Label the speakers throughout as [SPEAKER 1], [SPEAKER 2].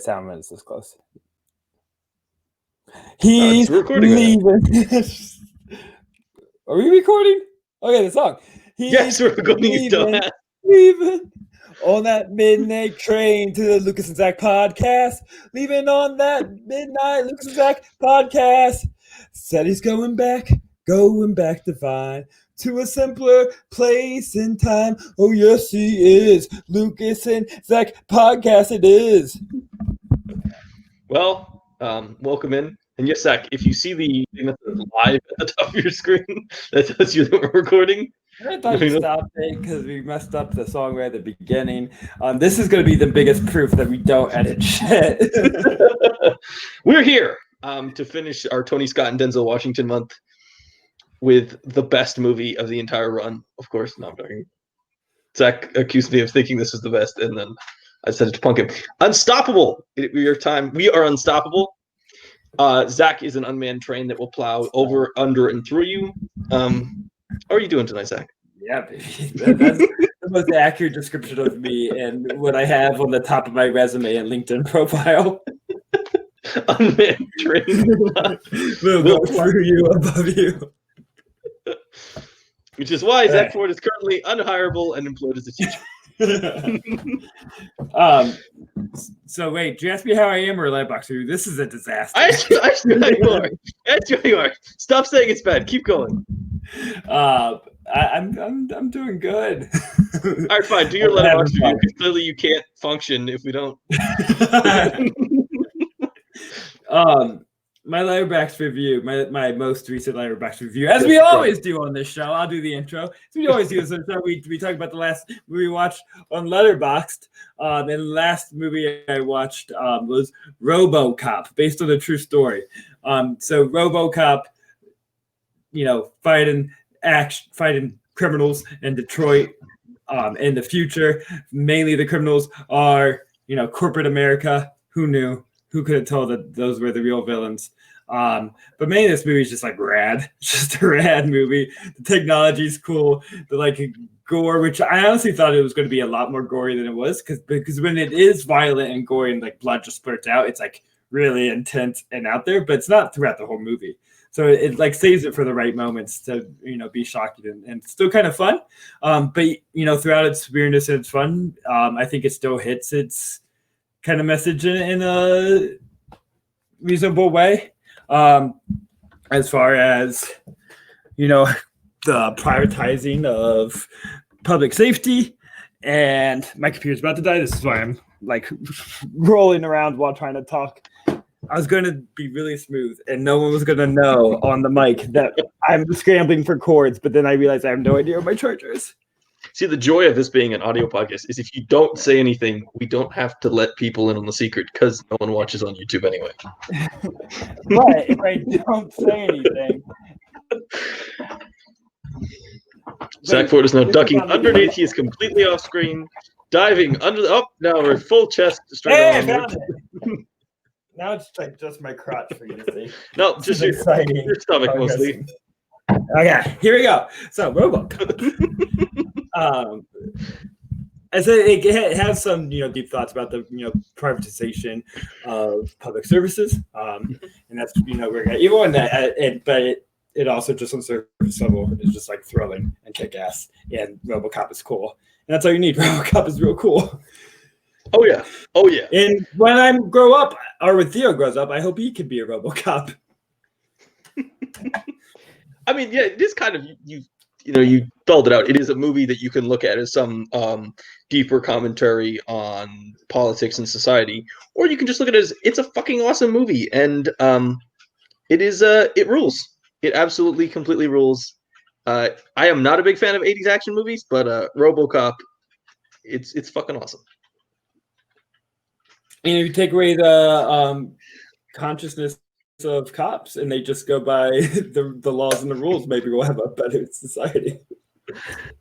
[SPEAKER 1] sound when it's this close. He's leaving. Are we recording? Okay, the song.
[SPEAKER 2] Yes, we're recording.
[SPEAKER 1] Leaving on that midnight train to the Lucas and Zack podcast. Leaving on that midnight Lucas and Zack podcast. Said he's going back to find to a simpler place and time. Oh, yes, he is. Lucas and Zack podcast, it is.
[SPEAKER 2] Well, welcome in. And yes, Zack, if you see the thing that's live at the top of your screen, that tells you that we're recording.
[SPEAKER 1] I thought you stopped it because we messed up the song right at the beginning. This is going to be the biggest proof that we don't edit shit.
[SPEAKER 2] We're here to finish our Tony Scott and Denzel Washington month with the best movie of the entire run. Of course, no, I'm talking. Zack accused me of thinking this was the best, and then I decided to punk him. Unstoppable. We are unstoppable. Zack is an unmanned train that will plow over, under, and through you. How are you doing tonight, Zack?
[SPEAKER 1] Yeah, baby. That's the most accurate description of me and what I have on the top of my resume and LinkedIn profile.
[SPEAKER 2] Unmanned train.
[SPEAKER 1] We'll go through you, above you.
[SPEAKER 2] Which is why Zack Ford is currently unhireable and employed as a teacher.
[SPEAKER 1] So wait, do you ask me how I am or Lightbox review? This is a disaster.
[SPEAKER 2] I asked you how you are. Stop saying it's bad. Keep going.
[SPEAKER 1] I'm doing good.
[SPEAKER 2] All right, fine. Do your Letterboxd review because clearly you can't function if we don't.
[SPEAKER 1] My Letterboxd review, my most recent Letterboxd review, as we always do on this show. I'll do the intro. So we always do this on the show. We talk about the last movie we watched on Letterboxd. And the last movie I watched was RoboCop, based on a true story. So RoboCop, fighting criminals in Detroit in the future. Mainly the criminals are, corporate America. Who knew? Who could have told that those were the real villains? But mainly this movie is just like rad. It's just a rad movie. The technology's cool. The gore, which I honestly thought it was going to be a lot more gory than it was, because when it is violent and gory and blood just spurts out, it's really intense and out there, but it's not throughout the whole movie. So it saves it for the right moments to be shocking and still kind of fun. But throughout its weirdness and its fun, I think it still hits its kind of message in a reasonable way. As far as the prioritizing of public safety, and my computer's about to die. This is why I'm rolling around while trying to talk. I was going to be really smooth, and no one was going to know on the mic that I'm scrambling for cords, but then I realized I have no idea where my charger is.
[SPEAKER 2] See, the joy of this being an audio podcast is if you don't say anything, we don't have to let people in on the secret because no one watches on YouTube anyway.
[SPEAKER 1] But if I don't say anything...
[SPEAKER 2] Zack Ford is now ducking underneath. He is completely off screen, diving under the... Oh, now we're full chest straight on.
[SPEAKER 1] I found it. Now it's just my crotch for you to see.
[SPEAKER 2] No, just your stomach mostly.
[SPEAKER 1] Okay, here we go. So, RoboCop. I said it has some, deep thoughts about the, privatization of public services, and that's, we're gonna even on that, but it also just on surface level is just thrilling and kick ass, and RoboCop is cool, and that's all you need. RoboCop is real cool.
[SPEAKER 2] Oh yeah.
[SPEAKER 1] And when I grow up, or when Theo grows up, I hope he can be a RoboCop.
[SPEAKER 2] I mean, yeah, it is kind of you spelled it out. It is a movie that you can look at as some deeper commentary on politics and society, or you can just look at it as it's a fucking awesome movie, and it rules. It absolutely completely rules. I am not a big fan of 80s action movies, but RoboCop, it's fucking awesome.
[SPEAKER 1] And if you take away the consciousness of cops and they just go by the laws and the rules, maybe we'll have a better society.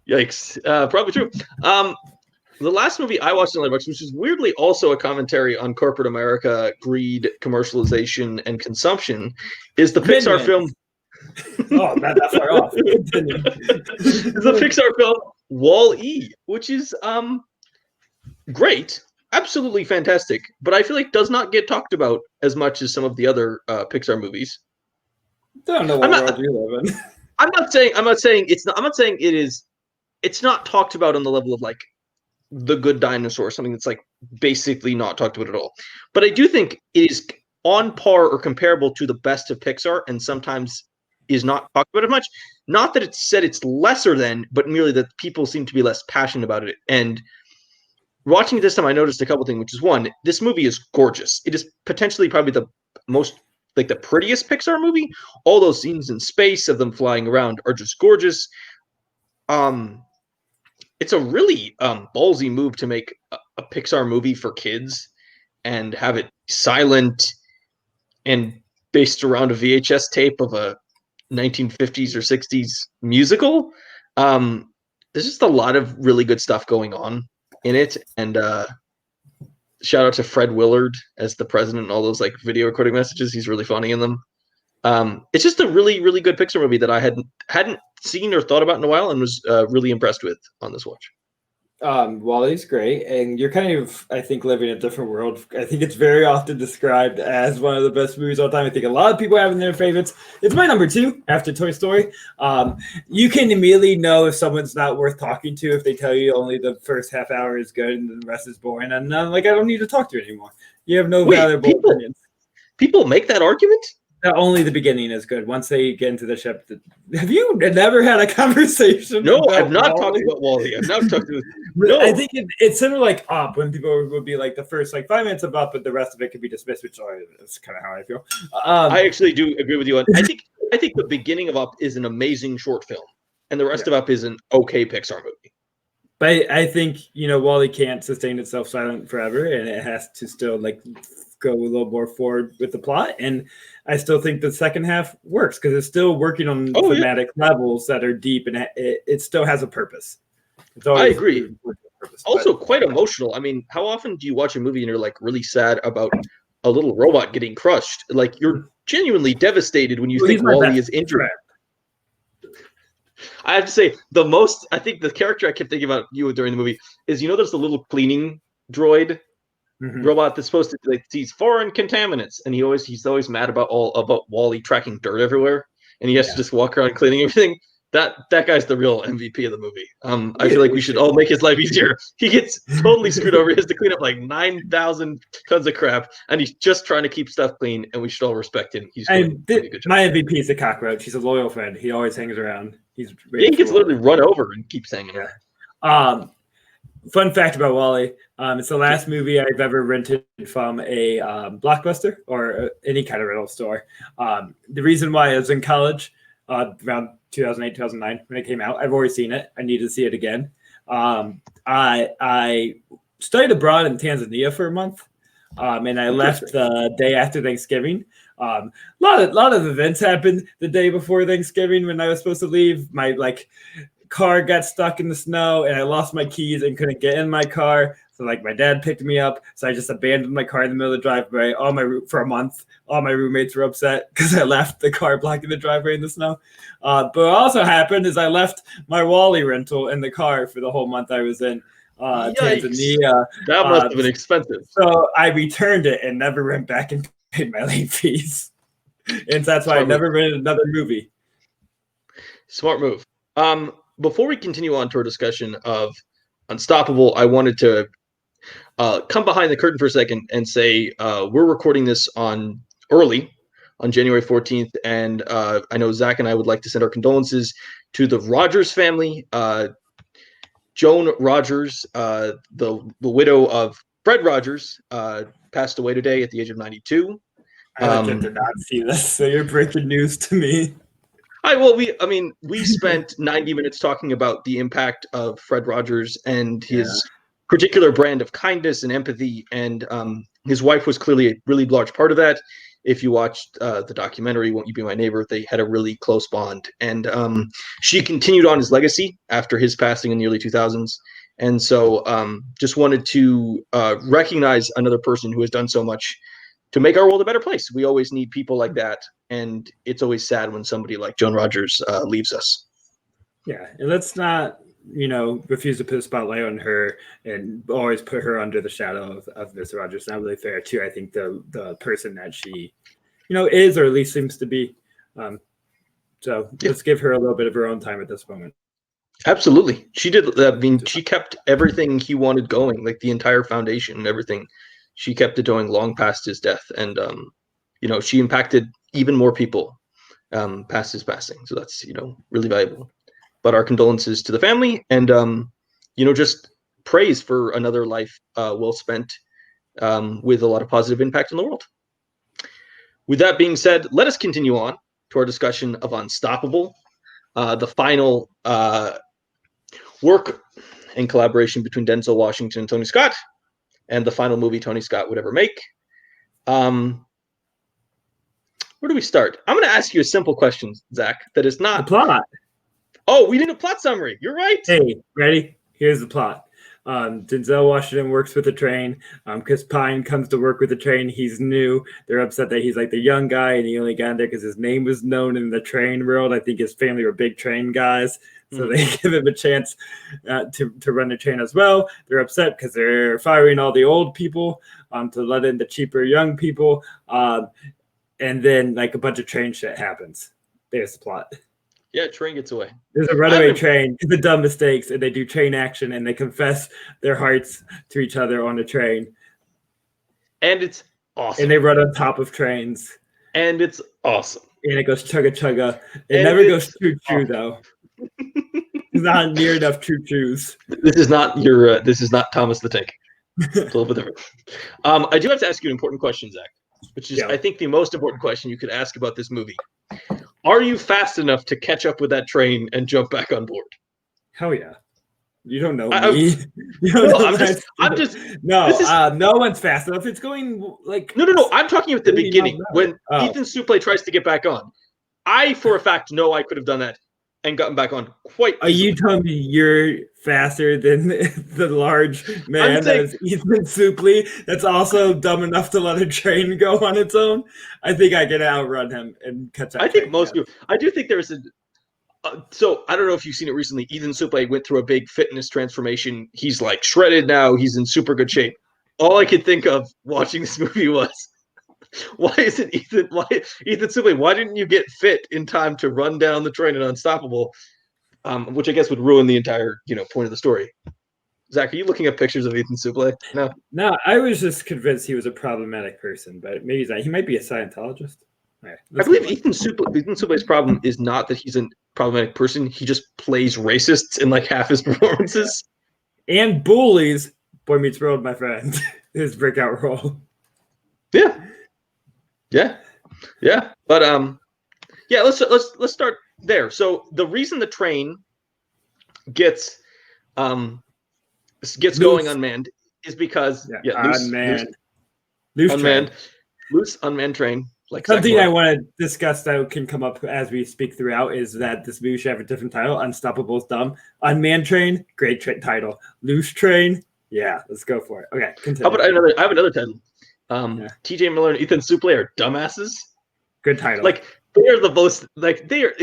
[SPEAKER 2] Yikes. Probably true. The last movie I watched on Letterboxd, which is weirdly also a commentary on corporate America, greed, commercialization, and consumption, is the Pixar film.
[SPEAKER 1] Oh, not that far off.
[SPEAKER 2] It's the Pixar film Wall-E, which is great. absolutely fantastic, but I feel like does not get talked about as much as some of the other Pixar movies.
[SPEAKER 1] I don't know
[SPEAKER 2] I'm
[SPEAKER 1] what
[SPEAKER 2] not.
[SPEAKER 1] world you live in.
[SPEAKER 2] I'm not saying it's not. I'm not saying it is. It's not talked about on the level of like The Good Dinosaur, something that's like basically not talked about at all. But I do think it is on par or comparable to the best of Pixar, and sometimes is not talked about as much. Not that it's said it's lesser than, but merely that people seem to be less passionate about it. And watching it this time, I noticed a couple things, which is one, this movie is gorgeous. It is potentially probably the most like the prettiest Pixar movie. All those scenes in space of them flying around are just gorgeous. Um, it's a really ballsy move to make a Pixar movie for kids and have it silent and based around a VHS tape of a 1950s or 60s musical. There's just a lot of really good stuff going on in it, and shout out to Fred Willard as the president and all those like video recording messages. He's really funny in them. It's just a really, really good Pixar movie that I hadn't seen or thought about in a while, and was really impressed with on this watch.
[SPEAKER 1] Wally's great, and you're kind of, I think, living in a different world. I think it's very often described as one of the best movies of all time. I think a lot of people have in their favorites. It's my number 2 after Toy Story. You can immediately know if someone's not worth talking to if they tell you only the first half hour is good and the rest is boring. And like, I don't need to talk to you anymore. You have no valuable opinions.
[SPEAKER 2] People make that argument?
[SPEAKER 1] Only the beginning is good. Once they get into the ship, have you never had a conversation?
[SPEAKER 2] No, I've not talked about Wall-E. I've not talked to.
[SPEAKER 1] No. I think it's sort of like Up, when people would be like the first like 5 minutes of Up, but the rest of it could be dismissed, which is kind of how I feel.
[SPEAKER 2] I actually do agree with you on. I think the beginning of Up is an amazing short film, and the rest of Up is an okay Pixar movie.
[SPEAKER 1] But I think Wall-E can't sustain itself silent forever, and it has to still like go a little more forward with the plot. And I still think the second half works because it's still working on thematic levels that are deep, and it still has a purpose.
[SPEAKER 2] I agree. Also, quite emotional. I mean, how often do you watch a movie and you're like really sad about a little robot getting crushed? Like, you're genuinely devastated when you think Wall-E is injured. I have to say, I think the character I kept thinking about you during the movie is, there's the little cleaning droid robot that's supposed to like these foreign contaminants, and he's always mad about Wall-E tracking dirt everywhere, and he has to just walk around cleaning everything. That guy's the real MVP of the movie. I feel like we should all make his life easier. He gets totally screwed over. He has to clean up like 9,000 tons of crap, and he's just trying to keep stuff clean, and we should all respect him. He's doing a good job.
[SPEAKER 1] My MVP is the cockroach. He's a loyal friend. He always hangs around. He
[SPEAKER 2] gets literally run over and keeps hanging around.
[SPEAKER 1] Fun fact about Wall-E, it's the last movie I've ever rented from a Blockbuster or any kind of rental store. The reason why I was in college around 2008, 2009 when it came out. I've already seen it. I need to see it again. I studied abroad in Tanzania for a month, and I left the day after Thanksgiving. A lot of events happened the day before Thanksgiving when I was supposed to leave. My car got stuck in the snow, and I lost my keys and couldn't get in my car. So my dad picked me up, so I just abandoned my car in the middle of the driveway. For a month, all my roommates were upset because I left the car blocking the driveway in the snow. But what also happened is I left my Wall-E rental in the car for the whole month I was in Tanzania.
[SPEAKER 2] That must have been expensive.
[SPEAKER 1] So I returned it and never went back and paid my late fees. And that's why I never rented another movie.
[SPEAKER 2] Smart move. Before we continue on to our discussion of Unstoppable, I wanted to come behind the curtain for a second and say we're recording this early on January 14th, and I know Zack and I would like to send our condolences to the Rogers family. Joan Rogers, the widow of Fred Rogers, passed away today at the age of 92.
[SPEAKER 1] I did not see this, so you're breaking news to me.
[SPEAKER 2] We spent 90 minutes talking about the impact of Fred Rogers and his particular brand of kindness and empathy, and his wife was clearly a really large part of that. If you watched the documentary Won't You Be My Neighbor, they had a really close bond, and she continued on his legacy after his passing in the early 2000s. And so just wanted to recognize another person who has done so much to make our world a better place. We always need people like that, and it's always sad when somebody like Joan Rogers leaves us.
[SPEAKER 1] Yeah, and let's not refuse to put a spotlight on her and always put her under the shadow of Mr. Rogers. Not really fair to, I think, the person that she, is, or at least seems to be. So let's give her a little bit of her own time at this moment.
[SPEAKER 2] Absolutely. She did. I mean, she kept everything he wanted going, like the entire foundation and everything. She kept it going long past his death. And, she impacted even more people past his passing. So that's, really valuable. But our condolences to the family and, just praise for another life well spent with a lot of positive impact on the world. With that being said, let us continue on to our discussion of Unstoppable, the final work in collaboration between Denzel Washington and Tony Scott, and the final movie Tony Scott would ever make. Where do we start? I'm going to ask you a simple question, Zach, that is not...
[SPEAKER 1] The plot.
[SPEAKER 2] Oh, we did a plot summary. You're right.
[SPEAKER 1] Hey, ready? Here's the plot. Denzel Washington works with the train. Chris Pine comes to work with the train. He's new. They're upset that he's like the young guy and he only got there because his name was known in the train world. I think his family were big train guys. So they give him a chance to run the train as well. They're upset because they're firing all the old people to let in the cheaper young people. And then like a bunch of train shit happens. There's the plot.
[SPEAKER 2] Yeah, train gets away.
[SPEAKER 1] There's a runaway train, the dumb mistakes, and they do train action, and they confess their hearts to each other on the train.
[SPEAKER 2] And it's awesome.
[SPEAKER 1] And they run on top of trains.
[SPEAKER 2] And it's awesome.
[SPEAKER 1] And it goes chugga chugga. It never goes choo choo though. It's not near enough choo choos.
[SPEAKER 2] This is not your. This is not Thomas the Tank. It's a little bit different. I do have to ask you an important question, Zach, which is I think the most important question you could ask about this movie. Are you fast enough to catch up with that train and jump back on board?
[SPEAKER 1] Hell yeah. You don't know me. No one's fast enough. It's going like...
[SPEAKER 2] No. I'm talking at the beginning when Ethan Suplee tries to get back on. I, for a fact, know I could have done that and gotten back on quite easily.
[SPEAKER 1] Are you telling me you're faster than the large man that is Ethan Suplee that's also dumb enough to let a train go on its own? I think I can outrun him and catch up.
[SPEAKER 2] I think most people. I do think there's a... so I don't know if you've seen it recently. Ethan Suplee went through a big fitness transformation. He's like shredded now. He's in super good shape. All I could think of watching this movie was, why Ethan Suplee, why didn't you get fit in time to run down the train in Unstoppable? Which I guess would ruin the entire point of the story. Zach, are you looking at pictures of Ethan Suplee?
[SPEAKER 1] No, I was just convinced he was a problematic person, but maybe he's not. He might be a Scientologist. Right,
[SPEAKER 2] I believe Ethan Suplee's problem is not that he's a problematic person. He just plays racists in like half his performances.
[SPEAKER 1] And bullies Boy Meets World, my friend. His breakout role.
[SPEAKER 2] Yeah. But let's start there. So the reason the train gets going unmanned is because loose unmanned train. Like
[SPEAKER 1] something I want to discuss that can come up as we speak throughout is that this movie should have a different title. Unstoppable's dumb. Unmanned train, great title. Loose train, yeah, let's go for it. Okay, continue.
[SPEAKER 2] How about I have another title. TJ Miller and Ethan Suplee are dumbasses.
[SPEAKER 1] Good title.
[SPEAKER 2] Like they are the most like they are.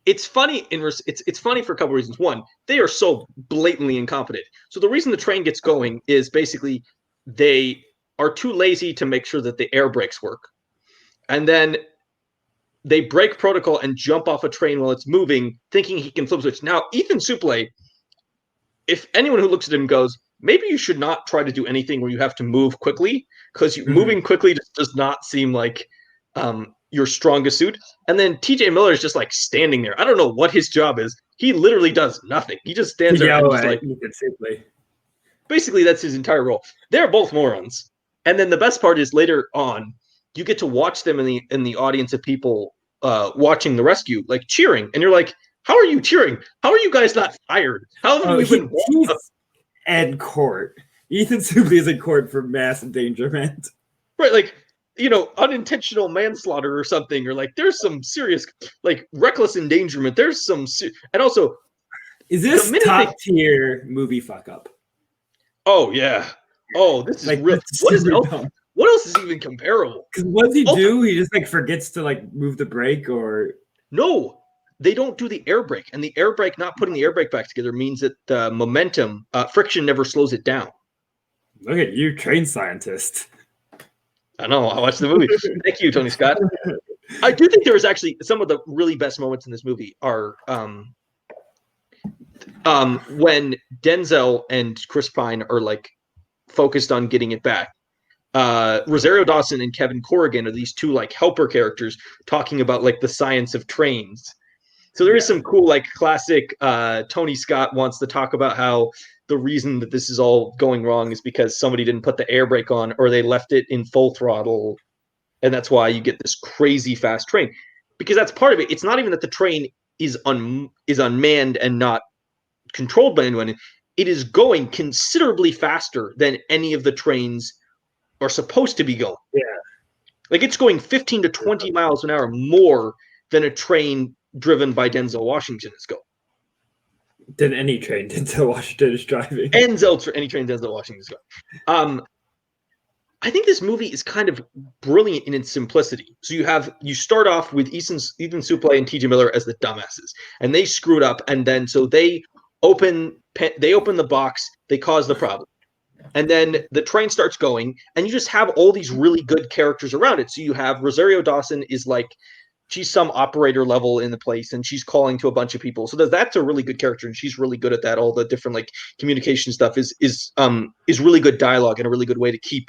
[SPEAKER 2] It's funny it's funny for a couple reasons. One, they are so blatantly incompetent. So the reason the train gets going is basically they are too lazy to make sure that the air brakes work. And then they break protocol and jump off a train while it's moving, thinking he can flip switch. Now, Ethan Suplee, if anyone who looks at him goes, maybe you should not try to do anything where you have to move quickly, because moving quickly does not seem like your strongest suit. And then TJ Miller is just like standing there. I don't know what his job is. He literally does nothing. He just stands there and just like... Basically, that's his entire role. They're both morons. And then the best part is later on, you get to watch them in the audience of people watching the rescue, like cheering, and you're like, "How are you cheering? How are you guys not fired? How have we been?"
[SPEAKER 1] He's in court. Ethan Suplee is in court for mass endangerment.
[SPEAKER 2] Right, like unintentional manslaughter or something, or like there's some serious like reckless endangerment. There's some, and also,
[SPEAKER 1] is this top tier movie fuck up?
[SPEAKER 2] Oh yeah. Oh, this is like, real. What else is even comparable?
[SPEAKER 1] Because what does he do? He just like forgets to like move the brake, or
[SPEAKER 2] no. they don't do the air brake, and the air brake, not putting the air brake back together, means that the momentum, friction never slows it down.
[SPEAKER 1] Look at you, train scientist.
[SPEAKER 2] I know. I watched the movie. Thank you, Tony Scott. I do think there is actually some of the really best moments in this movie are when Denzel and Chris Pine are like focused on getting it back. Rosario Dawson and Kevin Corrigan are these two like helper characters talking about like the science of trains. So there is some cool like classic Tony Scott wants to talk about how the reason that this is all going wrong is because somebody didn't put the air brake on or they left it in full throttle. And that's why you get this crazy fast train. Because that's part of it. It's not even that the train is unmanned and not controlled by anyone. It is going considerably faster than any of the trains are supposed to be going.
[SPEAKER 1] Yeah.
[SPEAKER 2] Like it's going 15 to 20 miles an hour more than a train driven by Denzel Washington is going.
[SPEAKER 1] Than any train Denzel Washington is driving.
[SPEAKER 2] Any train Denzel Washington is going. I think this movie is kind of brilliant in its simplicity. So you start off with Ethan Suplee and T.J. Miller as the dumbasses, and they screwed up, and then so they open the box, they cause the problem. And then the train starts going, and you just have all these really good characters around it. So you have Rosario Dawson is like, she's some operator level in the place, and she's calling to a bunch of people. So that's a really good character, and she's really good at that. All the different like communication stuff is really good dialogue and a really good way to keep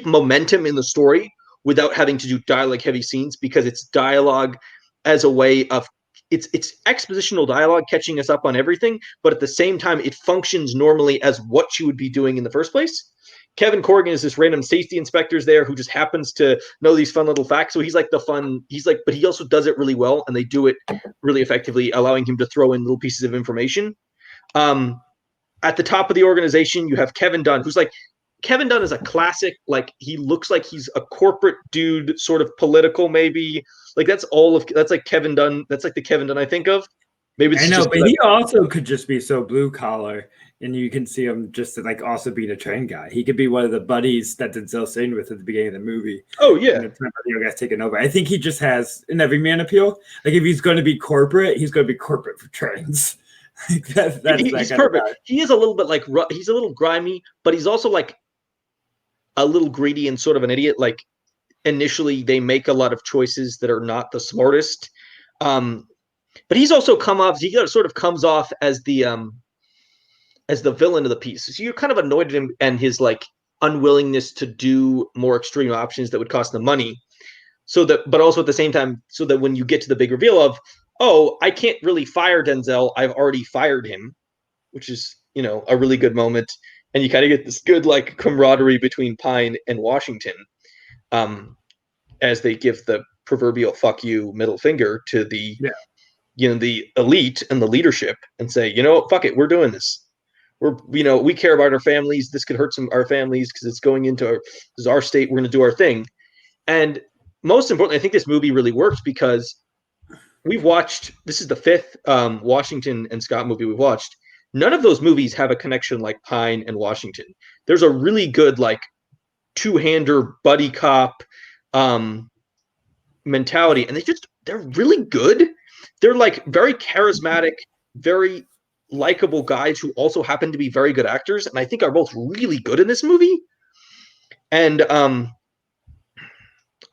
[SPEAKER 2] momentum in the story without having to do dialogue heavy scenes, because it's dialogue as a way of it's expositional dialogue catching us up on everything, but at the same time it functions normally as what you would be doing in the first place. Kevin Corrigan is this random safety inspector there who just happens to know these fun little facts. So but he also does it really well, and they do it really effectively, allowing him to throw in little pieces of information. At the top of the organization, you have Kevin Dunn, Kevin Dunn is a classic, like he looks like he's a corporate dude, sort of political, maybe. Like that's like Kevin Dunn. That's like the Kevin Dunn I think of. Maybe
[SPEAKER 1] I know, but he also could just be so blue collar, and you can see him just like also being a train guy. He could be one of the buddies that Denzel sang with at the beginning of the movie.
[SPEAKER 2] Oh yeah,
[SPEAKER 1] you guys taking over. I think he just has an everyman appeal. Like if he's going to be corporate, he's going to be corporate for trains. Like
[SPEAKER 2] he's perfect. He is a little bit like he's a little grimy, but he's also like a little greedy and sort of an idiot. Like initially they make a lot of choices that are not the smartest. But he's also sort of comes off as the villain of the piece. So you're kind of annoyed at him and his like unwillingness to do more extreme options that would cost them money. But also at the same time, so that when you get to the big reveal of, oh, I can't really fire Denzel, I've already fired him, which is, a really good moment. And you kind of get this good like camaraderie between Pine and Washington, as they give the proverbial "fuck you" middle finger to the the elite and the leadership, and say, fuck it, we're doing this. We care about our families. This could hurt our families because it's going into this is our state. We're going to do our thing. And most importantly, I think this movie really works because we've watched. This is the fifth Washington and Scott movie we've watched. None of those movies have a connection like Pine and Washington. There's a really good like two-hander buddy cop mentality, and they're really good. They're like very charismatic, very likable guys who also happen to be very good actors, and I think are both really good in this movie. And I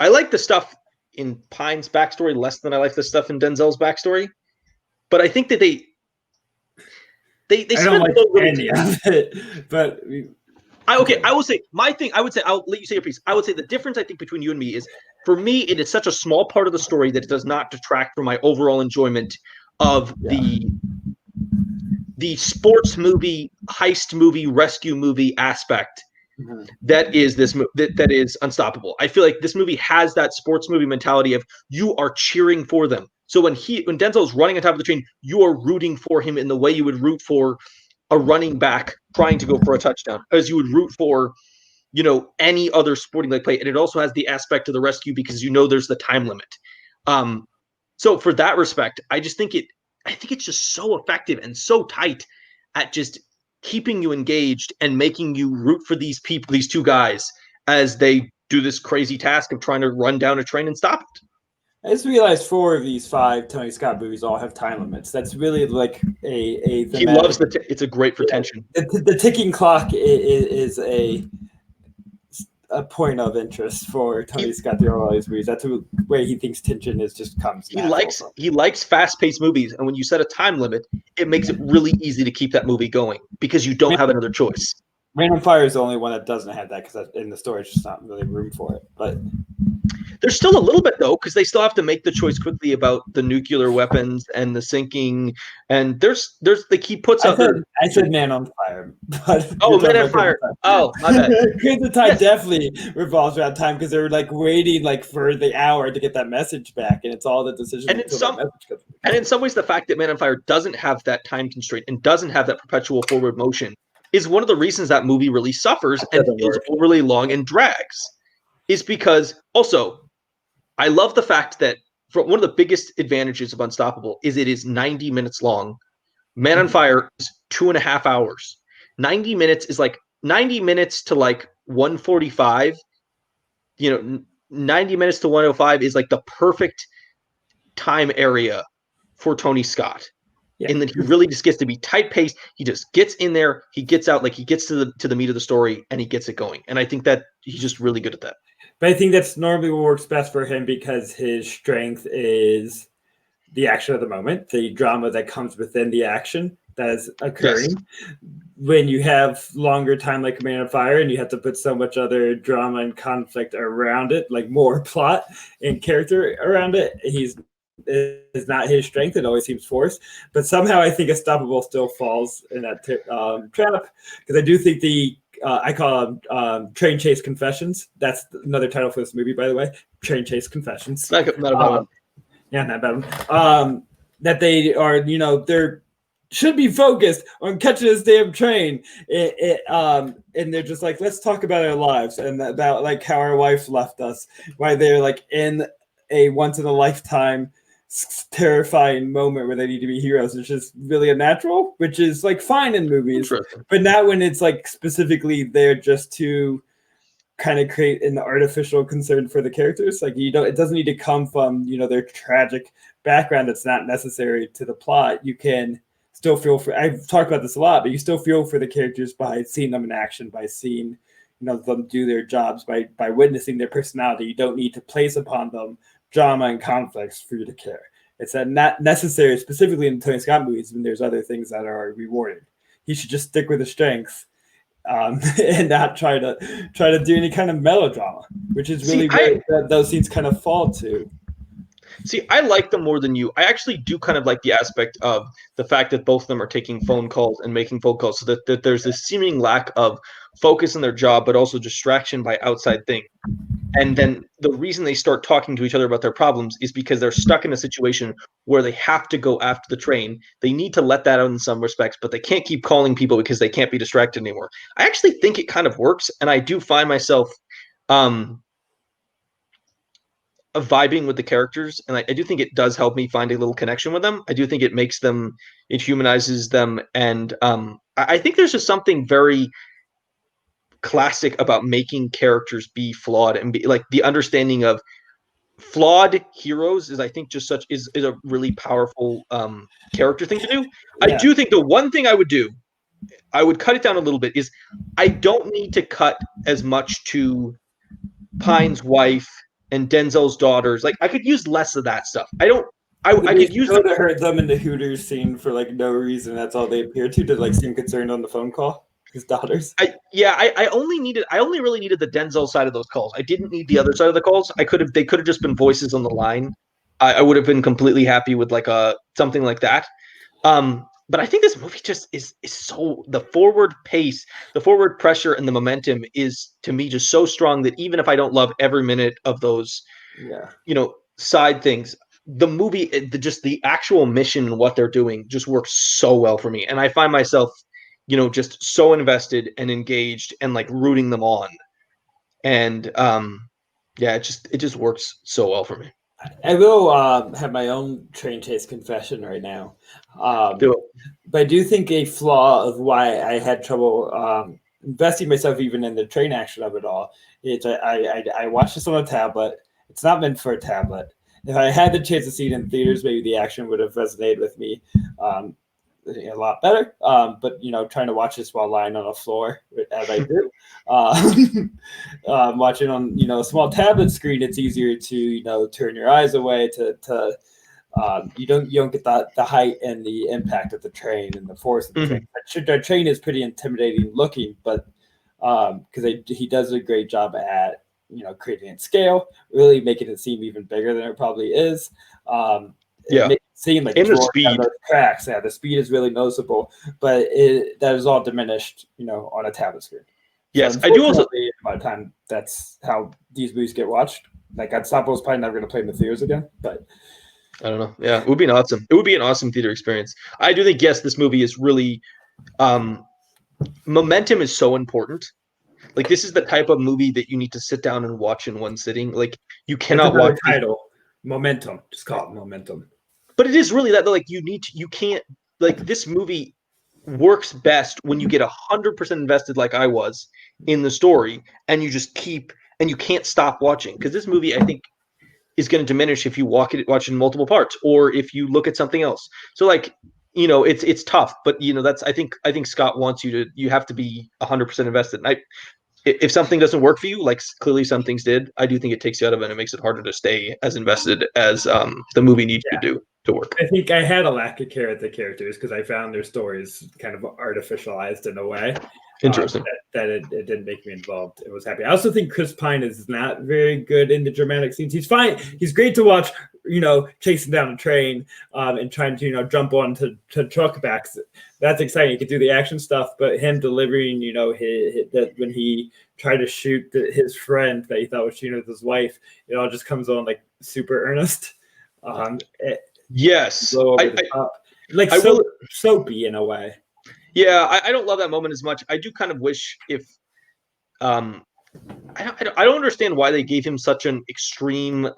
[SPEAKER 2] like the stuff in Pine's backstory less than I like the stuff in Denzel's backstory, but I think that they
[SPEAKER 1] I don't like any of it, but
[SPEAKER 2] I will say my thing. I'll let you say your piece. I would say the difference I think between you and me is, for me, it is such a small part of the story that it does not detract from my overall enjoyment of the sports movie, heist movie, rescue movie aspect. Mm-hmm. That is that is Unstoppable. I feel like this movie has that sports movie mentality of you are cheering for them. So when Denzel's running on top of the train, you are rooting for him in the way you would root for a running back trying to go for a touchdown, as you would root for, any other sporting like play. And it also has the aspect of the rescue because there's the time limit. So for that respect, I think it's just so effective and so tight at just keeping you engaged and making you root for these people, these two guys, as they do this crazy task of trying to run down a train and stop it.
[SPEAKER 1] I just realized 4 of these 5 Tony Scott movies all have time limits. That's really like a
[SPEAKER 2] He loves it's a great for tension.
[SPEAKER 1] The ticking clock is a point of interest for Tony Scott through all these movies. That's the way he thinks tension is just comes.
[SPEAKER 2] He likes fast-paced movies, and when you set a time limit, it makes it really easy to keep that movie going because you don't have another choice.
[SPEAKER 1] Man on Fire is the only one that doesn't have that because in the story, it's just not really room for it. But
[SPEAKER 2] there's still a little bit though, because they still have to make the choice quickly about the nuclear weapons and the sinking. And there's he puts out.
[SPEAKER 1] I said Man on Fire, but
[SPEAKER 2] Man on Fire. Oh, my bad.
[SPEAKER 1] Crimson Tide definitely revolves around time because they're like waiting like for the hour to get that message back, and it's all the decision.
[SPEAKER 2] And in some ways, the fact that Man on Fire doesn't have that time constraint and doesn't have that perpetual forward motion is one of the reasons that movie really suffers and feels overly long and drags. Is because also, I love the fact that one of the biggest advantages of Unstoppable is it is 90 minutes long. Man on Fire is 2.5 hours. 90 minutes is like 90 minutes to like 145. 90 minutes to 105 is like the perfect time area for Tony Scott. Yeah. And then he really just gets to be tight paced. He just gets in there, he gets out, like he gets to the meat of the story and he gets it going. And I think that he's just really good at that.
[SPEAKER 1] But I think that's normally what works best for him because his strength is the action of the moment, the drama that comes within the action that is occurring. Yes. When you have longer time like Man on Fire and you have to put so much other drama and conflict around it, like more plot and character around it, is not his strength. It always seems forced. But somehow I think Unstoppable still falls in that trap because I do think I call them Train Chase Confessions. That's another title for this movie, by the way. Train Chase Confessions.
[SPEAKER 2] Not a bad one.
[SPEAKER 1] Yeah, not a bad one. That they are, they're should be focused on catching this damn train. And they're just like, let's talk about our lives and about like how our wife left us. Why they're like in a once in a lifetime terrifying moment where they need to be heroes. It's just really unnatural, which is like fine in movies, but not when it's like specifically there just to kind of create an artificial concern for the characters. Like it doesn't need to come from their tragic background. That's not necessary to the plot. You can still feel for. I've talked about this a lot, but you still feel for the characters by seeing them in action, by seeing them do their jobs, by witnessing their personality. You don't need to place upon them drama and conflicts for you to care. It's not necessary, specifically in Tony Scott movies, when there's other things that are rewarded. He should just stick with his strengths and not try to do any kind of melodrama, which is really where those scenes kind of fall to.
[SPEAKER 2] See, I like them more than you. I actually do kind of like the aspect of the fact that both of them are taking phone calls and making phone calls, so that there's this seeming lack of focus in their job, but also distraction by outside things. And then the reason they start talking to each other about their problems is because they're stuck in a situation where they have to go after the train. They need to let that out in some respects, but they can't keep calling people because they can't be distracted anymore. I actually think it kind of works, and I do find myself vibing with the characters, and I do think it does help me find a little connection with them. I do think it humanizes them, and I think there's just something very classic about making characters be flawed and be like the understanding of flawed heroes is, I think, just is a really powerful character thing to do. Yeah. I do think the one thing I would do, I would cut it down a little bit, is I don't need to cut as much to Pine's wife and Denzel's daughters. Like I could use less of that stuff. I could use
[SPEAKER 1] to hurt them in the Hooters scene for like no reason. That's all they appear to like seem concerned on the phone call. His daughters.
[SPEAKER 2] I only really needed the Denzel side of those calls. I didn't need the other side of the calls. They could have just been voices on the line. I would have been completely happy with like something like that. But I think this movie just is so, the forward pace, the forward pressure, and the momentum is, to me, just so strong that even if I don't love every minute of those, side things, the movie, just the actual mission and what they're doing just works so well for me. And I find myself just so invested and engaged and like rooting them on. And it just works so well for me.
[SPEAKER 1] I will have my own train chase confession right now.
[SPEAKER 2] Do it.
[SPEAKER 1] But I do think a flaw of why I had trouble investing myself even in the train action of it all is I watched this on a tablet. It's not meant for a tablet. if I had the chance to see it in theaters, maybe the action would have resonated with me a lot better. But trying to watch this while lying on the floor, as I do, watching on a small tablet screen, it's easier to turn your eyes away to you don't get the height and the impact of the train and the force of the train. The train is pretty intimidating looking, but because he does a great job at creating its scale, really making it seem even bigger than it probably is.
[SPEAKER 2] Yeah,
[SPEAKER 1] it seem like
[SPEAKER 2] and the
[SPEAKER 1] drawing
[SPEAKER 2] speed.
[SPEAKER 1] down those tracks. Yeah, the speed is really noticeable, but that is all diminished, on a tablet screen.
[SPEAKER 2] Yes,
[SPEAKER 1] So
[SPEAKER 2] I do also.
[SPEAKER 1] By the time that's how these movies get watched. Like Ensemble is probably never going to play in the theaters again, but
[SPEAKER 2] I don't know. Yeah, it would be an awesome theater experience. I do think yes, this movie is really momentum is so important. Like this is the type of movie that you need to sit down and watch in one sitting. Like you cannot watch
[SPEAKER 1] title. Momentum. Just call it Momentum.
[SPEAKER 2] But it is really that like you can't like this movie works best when you get 100% invested like I was in the story and you just you can't stop watching because this movie I think is going to diminish if you watch it in multiple parts or if you look at something else. So like it's tough, but that's I think Scott wants you have to be 100% invested. And if something doesn't work for you, like clearly some things did, I do think it takes you out of it and it makes it harder to stay as invested as the movie needs you to do to work.
[SPEAKER 1] I think I had a lack of care at the characters because I found their stories kind of artificialized in a way.
[SPEAKER 2] Interesting.
[SPEAKER 1] That it didn't make me involved. It was happy. I also think Chris Pine is not very good in the dramatic scenes. He's fine. He's great to watch, chasing down a train and trying to, jump on to truck backs. That's exciting. He could do the action stuff, but him delivering, that when he tried to shoot his friend that he thought was shooting with his wife, it all just comes on like super earnest.
[SPEAKER 2] Yes.
[SPEAKER 1] Like soapy in a way.
[SPEAKER 2] Yeah, I don't love that moment as much. I do kind of wish if I don't understand why they gave him such an extreme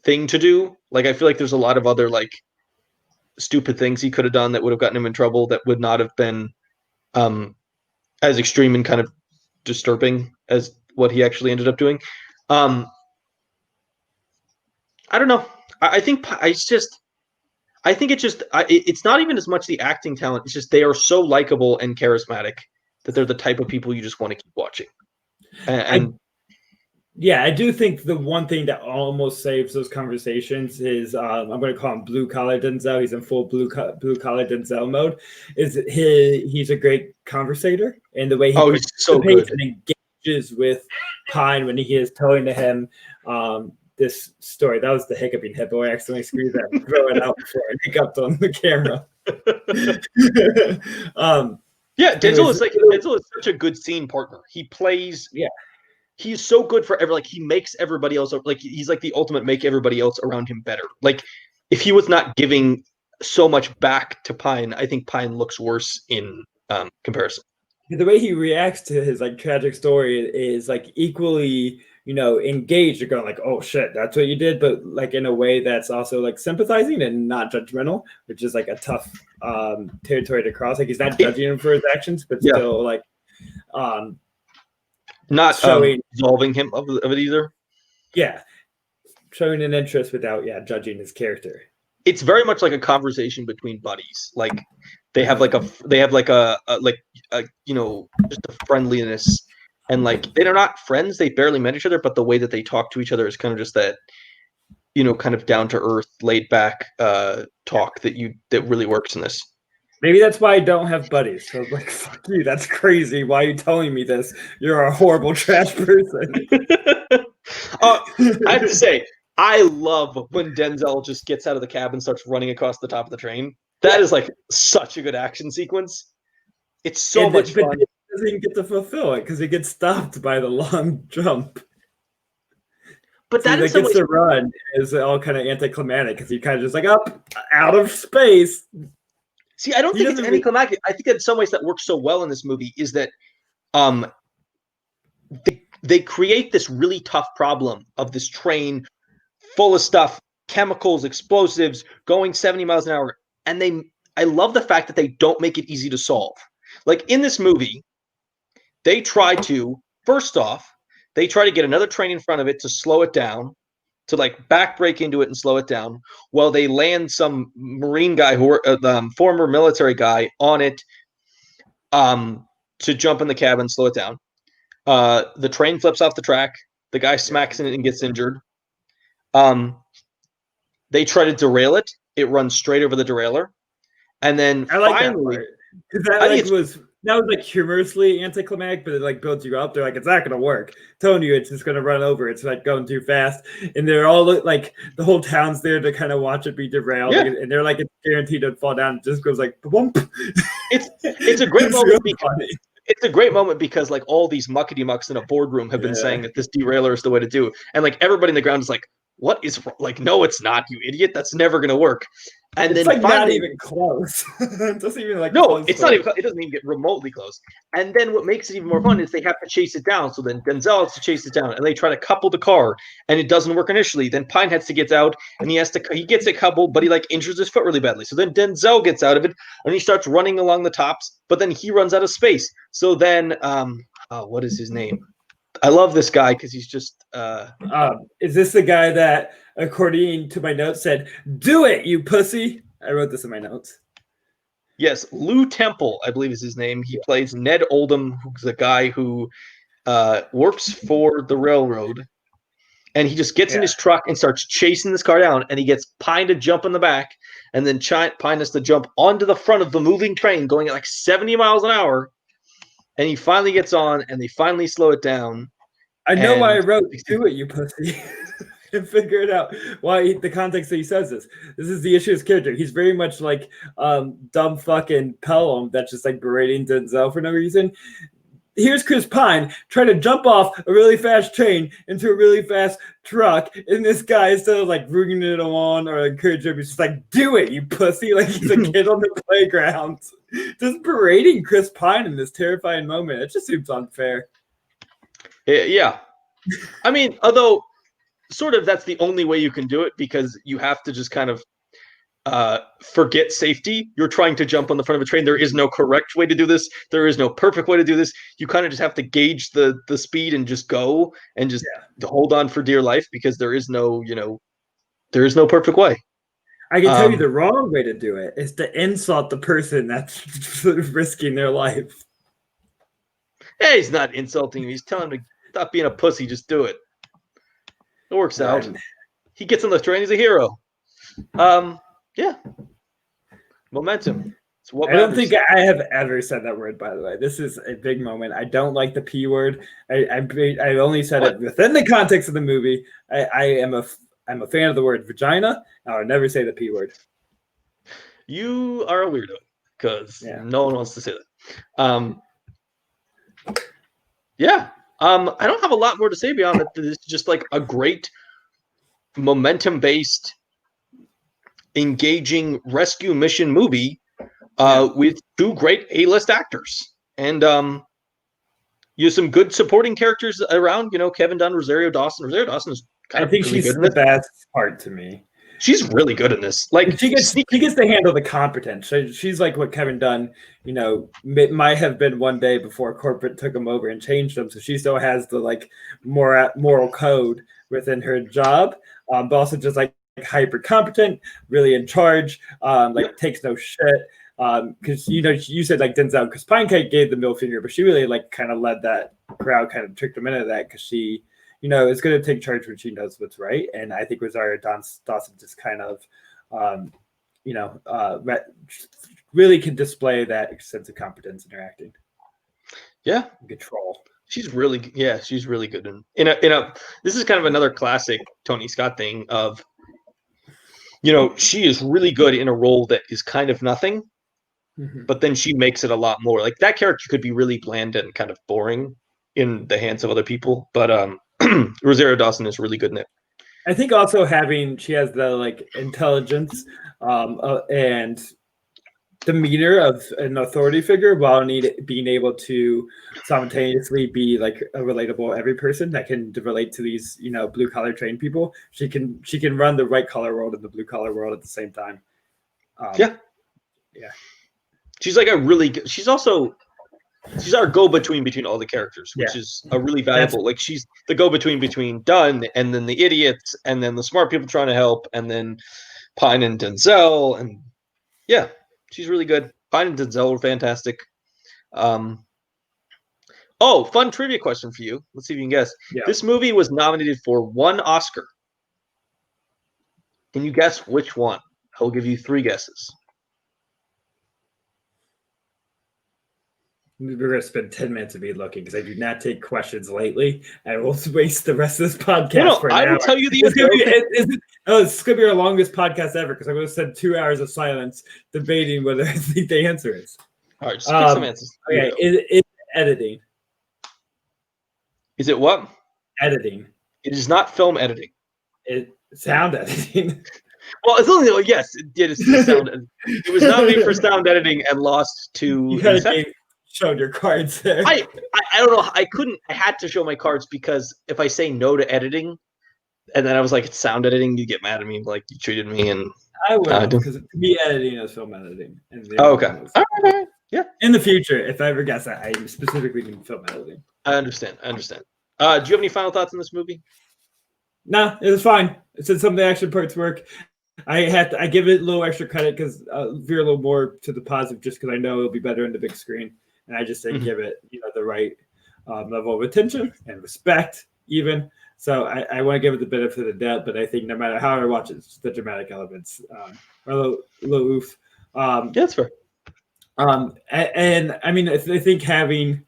[SPEAKER 2] thing to do. Like I feel like there's a lot of other like stupid things he could have done that would have gotten him in trouble that would not have been as extreme and kind of disturbing as what he actually ended up doing. I don't know. I think it's not even as much the acting talent. It's just they are so likable and charismatic that they're the type of people you just want to keep watching.
[SPEAKER 1] I do think the one thing that almost saves those conversations is I'm going to call him blue collar Denzel. He's in full blue collar Denzel mode. He's a great conversator, and the way he
[SPEAKER 2] he's so good
[SPEAKER 1] and engages with Pine when he is telling to him this story. That was the hiccuping hippo. I accidentally screwed that throw it out before I hiccuped on the camera.
[SPEAKER 2] Denzel is such a good scene partner. He plays.
[SPEAKER 1] Yeah.
[SPEAKER 2] He's so good for he makes everybody else like he's like the ultimate make everybody else around him better. Like if he was not giving so much back to Pine, I think Pine looks worse in comparison.
[SPEAKER 1] The way he reacts to his like tragic story is like equally, engaged. You're going like, oh shit, that's what you did, but like in a way that's also like sympathizing and not judgmental, which is like a tough territory to cross. Like he's not judging him for his actions, but still like
[SPEAKER 2] not showing absolving him of it either.
[SPEAKER 1] Yeah, showing an interest without judging his character.
[SPEAKER 2] It's very much like a conversation between buddies. Like they have like a just a friendliness, and like they're not friends. They barely met each other, but the way that they talk to each other is kind of just that, kind of down to earth, laid back talk that really works in this. Maybe
[SPEAKER 1] that's why I don't have buddies. So I was like, fuck you, that's crazy. Why are you telling me this? You're a horrible trash person.
[SPEAKER 2] I have to say, I love when Denzel just gets out of the cab and starts running across the top of the train. That is like such a good action sequence. It's so much fun.
[SPEAKER 1] But he doesn't get to fulfill it because he gets stopped by the long jump.
[SPEAKER 2] But that
[SPEAKER 1] gets to run is all kind of anticlimactic because he kind of just like up out of space.
[SPEAKER 2] See, I don't think it's anticlimactic. I think that in some ways that works so well in this movie is that they create this really tough problem of this train full of stuff, chemicals, explosives, going 70 miles an hour. And I love the fact that they don't make it easy to solve. Like in this movie, they try to get another train in front of it to slow it down. to like back break into it and slow it down, while they land some Marine guy former military guy on it, to jump in the cab and slow it down. The train flips off the track. The guy smacks in it and gets injured. They try to derail it. It runs straight over the derailleur. And then
[SPEAKER 1] I like
[SPEAKER 2] finally,
[SPEAKER 1] that part. Because that was like humorously anticlimactic, but it like builds you up. They're like, it's not gonna work. Telling you it's just gonna run over. It's like going too fast. And they're all like the whole town's there to kind of watch it be derailed.
[SPEAKER 2] Yeah.
[SPEAKER 1] And they're like, it's guaranteed to fall down. It just goes like bump.
[SPEAKER 2] It's a great moment
[SPEAKER 1] really
[SPEAKER 2] because
[SPEAKER 1] funny.
[SPEAKER 2] it's a great moment because like all these muckety mucks in a boardroom have been saying that this derailer is the way to do. And like everybody in the ground is like, what is like, no, it's not, you idiot. That's never gonna work. And
[SPEAKER 1] it's
[SPEAKER 2] then
[SPEAKER 1] like
[SPEAKER 2] finally,
[SPEAKER 1] not even close. It doesn't even like
[SPEAKER 2] no,
[SPEAKER 1] close
[SPEAKER 2] it's not even. It doesn't even get remotely close. And then what makes it even more fun is they have to chase it down. So then Denzel has to chase it down, and they try to couple the car, and it doesn't work initially. Then Pine has to get out, and he gets it coupled, but he like injures his foot really badly. So then Denzel gets out of it, and he starts running along the tops, but then he runs out of space. So then, what is his name? I love this guy because he's just.
[SPEAKER 1] Is this the guy that, according to my notes, said, "Do it, you pussy"? I wrote this in my notes.
[SPEAKER 2] Yes, Lou Temple, I believe is his name. He plays Ned Oldham, who's a guy who works for the railroad. And he just gets in his truck and starts chasing this car down. And he gets Pine to jump in the back. And then Pine has to jump onto the front of the moving train going at like 70 miles an hour. And he finally gets on, and they finally slow it down.
[SPEAKER 1] I know why I wrote "Do it, you pussy." And figure it out why the context that he says this. This is the issue of his character. He's very much like dumb fucking Pelham that's just like berating Denzel for no reason. Here's Chris Pine trying to jump off a really fast train into a really fast truck, and this guy, instead of like bringing it along or encouraging him, he's just like, "Do it, you pussy!" Like he's a kid on the playground, just berating Chris Pine in this terrifying moment. It just seems unfair.
[SPEAKER 2] Yeah, I mean, although. Sort of that's the only way you can do it, because you have to just kind of forget safety. You're trying to jump on the front of a train. There is no correct way to do this. There is no perfect way to do this. You kind of just have to gauge the speed and just go and just hold on for dear life, because there is no perfect way.
[SPEAKER 1] I can tell you the wrong way to do it is to insult the person that's risking their life.
[SPEAKER 2] Hey, he's not insulting him. He's telling him to stop being a pussy. Just do it. It works out. He gets on the train. He's a hero. Yeah. Momentum. It's what
[SPEAKER 1] I don't think I have ever said that word, by the way. This is a big moment. I don't like the P word. I only said it within the context of the movie. I'm a fan of the word vagina. I would never say the P word.
[SPEAKER 2] You are a weirdo, because no one wants to say that. Yeah. I don't have a lot more to say beyond that. This is just like a great momentum-based, engaging rescue mission movie with two great A-list actors. And you have some good supporting characters around. Kevin Dunn, Rosario Dawson. Rosario Dawson is kind of really
[SPEAKER 1] she's
[SPEAKER 2] good in
[SPEAKER 1] the
[SPEAKER 2] this.
[SPEAKER 1] best part to me.
[SPEAKER 2] She's really good in this. Like
[SPEAKER 1] she gets to handle the competence. She's like what Kevin Dunn, might have been one day before corporate took him over and changed him. So she still has the like moral code within her job, but also just like hyper competent, really in charge, takes no shit. Because you said like Denzel, because Pinecake gave the middle finger, but she really like kind of led that crowd, kind of tricked them into that, because she. Is going to take charge when she knows what's right. And I think Rosario Dawson just kind of, really can display that sense of competence in her acting.
[SPEAKER 2] Yeah.
[SPEAKER 1] Control.
[SPEAKER 2] She's really good. In a this is kind of another classic Tony Scott thing of, she is really good in a role that is kind of nothing, but then she makes it a lot more. Like that character could be really bland and kind of boring in the hands of other people, but Rosario Dawson is really good in it.
[SPEAKER 1] I think also she has the like intelligence and demeanor of an authority figure, while being able to simultaneously be like a relatable every person that can relate to these blue collar trained people. She can run the white collar world and the blue collar world at the same time.
[SPEAKER 2] She's like a really good. She's also she's our go-between between all the characters, which is a really valuable. Like she's the go-between between Dunn and then the idiots and then the smart people trying to help and then Pine and Denzel and yeah, she's really good. Pine and Denzel were fantastic. Oh, fun trivia question for you. Let's see if you can guess.
[SPEAKER 1] Yeah.
[SPEAKER 2] This movie was nominated for 1 Oscar. Can you guess which one? I'll give you 3 guesses.
[SPEAKER 1] We're going to spend 10 minutes of me looking because I do not take questions lightly. I will waste the rest of this podcast for an hour.
[SPEAKER 2] I will tell you the
[SPEAKER 1] it's going to be our longest podcast ever because I'm going to spend 2 hours of silence debating whether I think the answer is.
[SPEAKER 2] All right, just pick some answers.
[SPEAKER 1] Okay, it's editing.
[SPEAKER 2] Is it what?
[SPEAKER 1] Editing.
[SPEAKER 2] It is not film editing.
[SPEAKER 1] It's sound editing.
[SPEAKER 2] Well, it's only yes, it did. Sound. It was nominated for sound editing and lost to.
[SPEAKER 1] You kind of showed your cards there.
[SPEAKER 2] I don't know. I couldn't. I had to show my cards because if I say no to editing, and then I was like, it's sound editing, you get mad at me, like you treated me, and
[SPEAKER 1] I would because to me editing is film editing. And
[SPEAKER 2] okay. All right. Yeah.
[SPEAKER 1] In the future, if I ever guess that, I specifically mean film editing.
[SPEAKER 2] I understand. Do you have any final thoughts on this movie?
[SPEAKER 1] No, it was fine. It said some of the action parts work. I give it a little extra credit because veer a little more to the positive just because I know it'll be better on the big screen. And I just say give it the right level of attention and respect even. So I want to give it the benefit of the doubt, but I think no matter how I watch it, the dramatic elements are a little oof.
[SPEAKER 2] Yeah, that's fair.
[SPEAKER 1] And I mean, I think having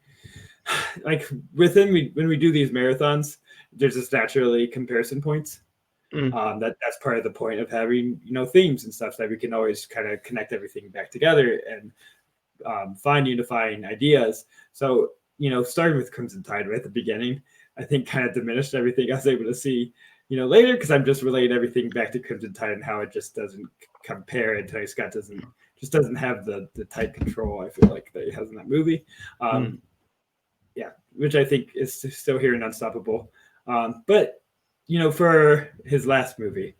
[SPEAKER 1] like when we do these marathons, there's just naturally comparison points. That's part of the point of having themes and stuff so that we can always kind of connect everything back together and find unifying ideas. So starting with Crimson Tide right at the beginning, I think kind of diminished everything I was able to see later because I'm just relating everything back to Crimson Tide and how it just doesn't compare, and Tony Scott doesn't have the tight control I feel like that he has in that movie. Yeah, which I think is still here in Unstoppable. But for his last movie,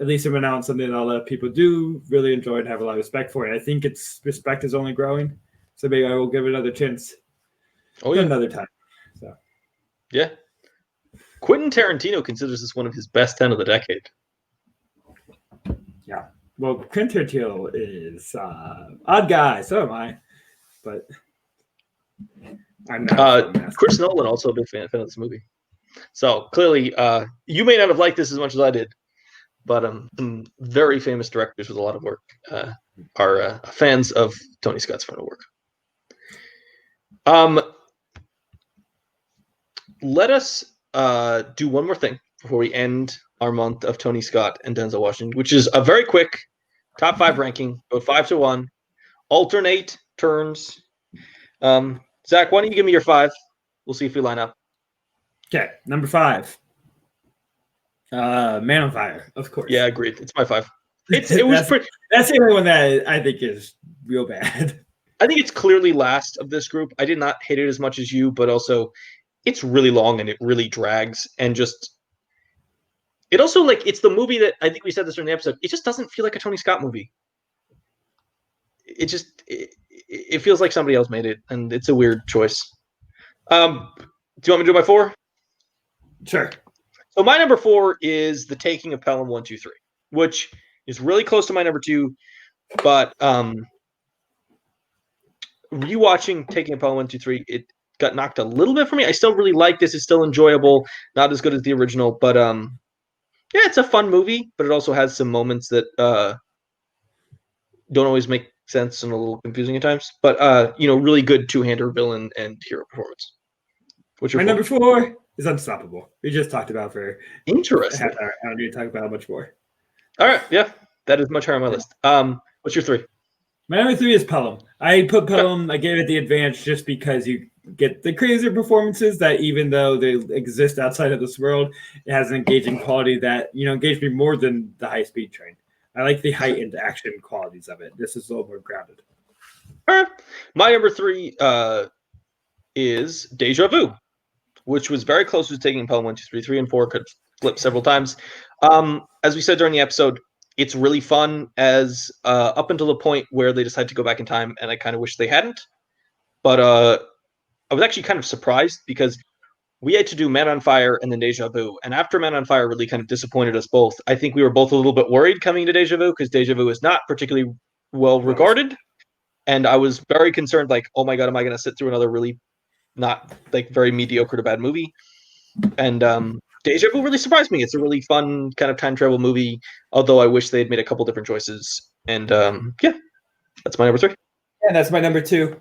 [SPEAKER 1] at least it went out something that a lot of people do really enjoy and have a lot of respect for. And I think its respect is only growing. So maybe I will give it another chance. Another time. So
[SPEAKER 2] yeah. Quentin Tarantino considers this one of his best 10 of the decade.
[SPEAKER 1] Yeah. Well, Quentin Tarantino is odd guy, so am I. But I'm not.
[SPEAKER 2] Chris Nolan also a big fan of this movie. So clearly, you may not have liked this as much as I did, but some very famous directors with a lot of work are fans of Tony Scott's final work. Let us do one more thing before we end our month of Tony Scott and Denzel Washington, which is a very quick top 5 ranking, go 5 to 1, alternate turns. Zach, why don't you give me your 5? We'll see if we line up.
[SPEAKER 1] Okay, number 5. Man on Fire, of course.
[SPEAKER 2] Yeah, agreed. It's my 5. It was pretty.
[SPEAKER 1] That's the only one that I think is real bad.
[SPEAKER 2] I think it's clearly last of this group. I did not hate it as much as you, but also it's really long and it really drags and just. It also it's the movie that I think we said this during the episode. It just doesn't feel like a Tony Scott movie. It feels like somebody else made it, and it's a weird choice. Do you want me to do my 4?
[SPEAKER 1] Sure.
[SPEAKER 2] So my number 4 is The Taking of Pelham 1, 2, 3, which is really close to my number 2, but rewatching Taking of Pelham 1, 2, 3, it got knocked a little bit for me. I still really like this. It's still enjoyable, not as good as the original, but yeah, it's a fun movie, but it also has some moments that don't always make sense and a little confusing at times. But really good two-hander villain and hero performance. What's your
[SPEAKER 1] number 4 is Unstoppable. We just talked about for
[SPEAKER 2] interesting.
[SPEAKER 1] Half hour. I don't need to talk about much more.
[SPEAKER 2] All right, yeah, that is much higher on my list. What's your 3?
[SPEAKER 1] My number 3 is Pelham. I put Pelham. I gave it the advantage just because you get the crazier performances that even though they exist outside of this world, it has an engaging quality that engaged me more than the High Speed Train. I like the heightened action qualities of it. This is a little more grounded.
[SPEAKER 2] All right, my number 3 is Deja Vu, which was very close to Taking Pelham 1, 2, 3, 3, and 4 could flip several times. As we said during the episode, it's really fun up until the point where they decide to go back in time, and I kind of wish they hadn't. But I was actually kind of surprised because we had to do Man on Fire and then Deja Vu. And after Man on Fire really kind of disappointed us both, I think we were both a little bit worried coming to Deja Vu because Deja Vu is not particularly well regarded. And I was very concerned, like, oh my God, am I going to sit through another really not like very mediocre to bad movie? And Deja Vu really surprised me. It's a really fun kind of time travel movie, although I wish they had made a couple different choices. And yeah, that's my number 3.
[SPEAKER 1] And that's my number 2.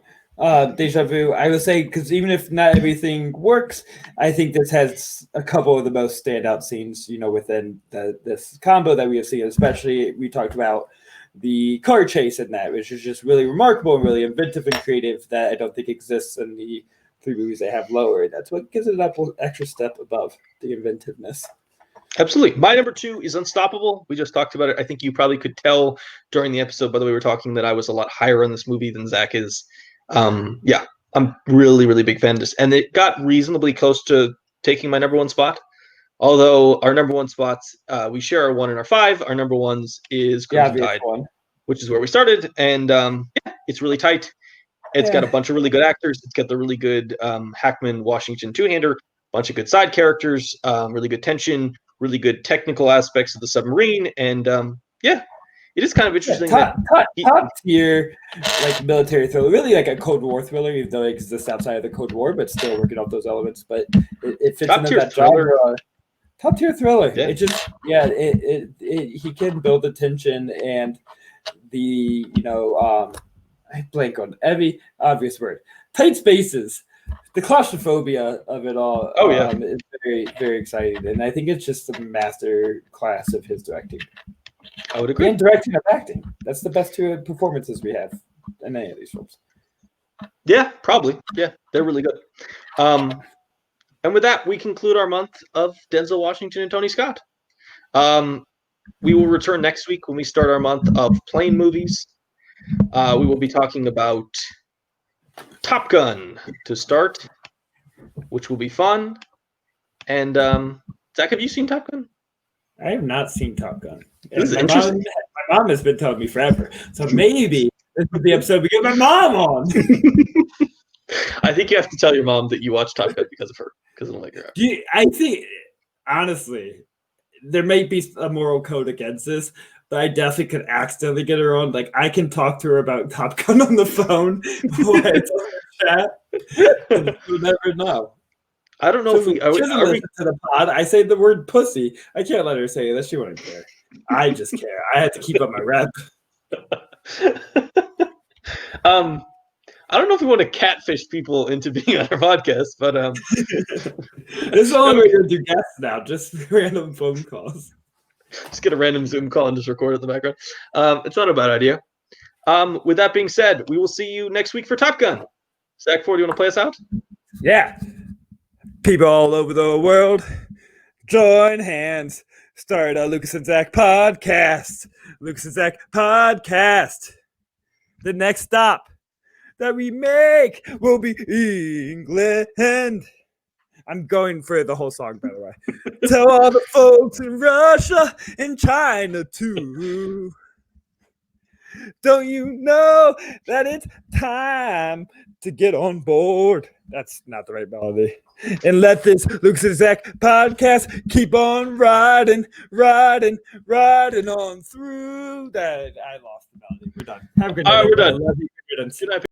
[SPEAKER 1] Deja Vu. I would say, because even if not everything works, I think this has a couple of the most standout scenes, within this combo that we have seen. Especially, we talked about the car chase in that, which is just really remarkable and really inventive and creative that I don't think exists in the 3 movies they have lower. That's what gives it that extra step above the inventiveness.
[SPEAKER 2] Absolutely. My number 2 is Unstoppable. We just talked about it. I think you probably could tell during the episode, by the way we were talking, that I was a lot higher on this movie than Zack is. Yeah, I'm really, really big fan of this. And it got reasonably close to taking my number 1 spot. Although our number 1 spots, we share our 1 and our 5. Our number 1s is Crimson Tide, which is where we started. And yeah, it's really tight. It's got a bunch of really good actors. It's got the really good Hackman-Washington two-hander, bunch of good side characters, really good tension, really good technical aspects of the submarine. And yeah, it is kind of interesting.
[SPEAKER 1] Top tier, like military thriller, really like a Cold War thriller, even though it exists outside of the Cold War, but still working off those elements. But it fits into that genre. Top tier thriller.
[SPEAKER 2] Yeah.
[SPEAKER 1] It just, he can build the tension and the, I blank on every obvious word. Tight spaces. The claustrophobia of it all is very, very exciting. And I think it's just a master class of his directing.
[SPEAKER 2] I would agree.
[SPEAKER 1] And directing and acting. That's the best 2 performances we have in any of these films.
[SPEAKER 2] Yeah, probably. Yeah, they're really good. And with that, we conclude our month of Denzel Washington and Tony Scott. We will return next week when we start our month of plane movies. We will be talking about Top Gun to start, which will be fun. And Zack, have you seen Top Gun?
[SPEAKER 1] I have not seen Top Gun.
[SPEAKER 2] This is interesting.
[SPEAKER 1] My mom has been telling me forever. So maybe this is the episode we get my mom on.
[SPEAKER 2] I think you have to tell your mom that you watched Top Gun because of her, because I don't like her.
[SPEAKER 1] I think, honestly, there may be a moral code against this, but I definitely could accidentally get her on. Like, I can talk to her about Top Gun on the phone while it's on the chat. You'll never know.
[SPEAKER 2] I don't know if
[SPEAKER 1] she doesn't listen to the pod. I say the word pussy. I can't let her say that. She wouldn't care. I just care. I have to keep up my rep.
[SPEAKER 2] I don't know if we want to catfish people into being on our podcast, but
[SPEAKER 1] this is all we're going to do guests now, just random phone calls.
[SPEAKER 2] Just get a random Zoom call and just record it in the background. It's not a bad idea. With that being said, we will see you next week for Top Gun. Zack, do you want to play us out?
[SPEAKER 1] Yeah. People all over the world, join hands. Start a Lucas and Zack podcast. Lucas and Zack podcast. The next stop that we make will be England. I'm going for the whole song, by the way. Tell all the folks in Russia and China too. Don't you know that it's time to get on board? That's not the right melody. And let this Lucas and Zack podcast keep on riding on through. That I lost the melody. We're done. Have a good night.
[SPEAKER 2] All right, we're done.
[SPEAKER 1] Love you.
[SPEAKER 2] Good night.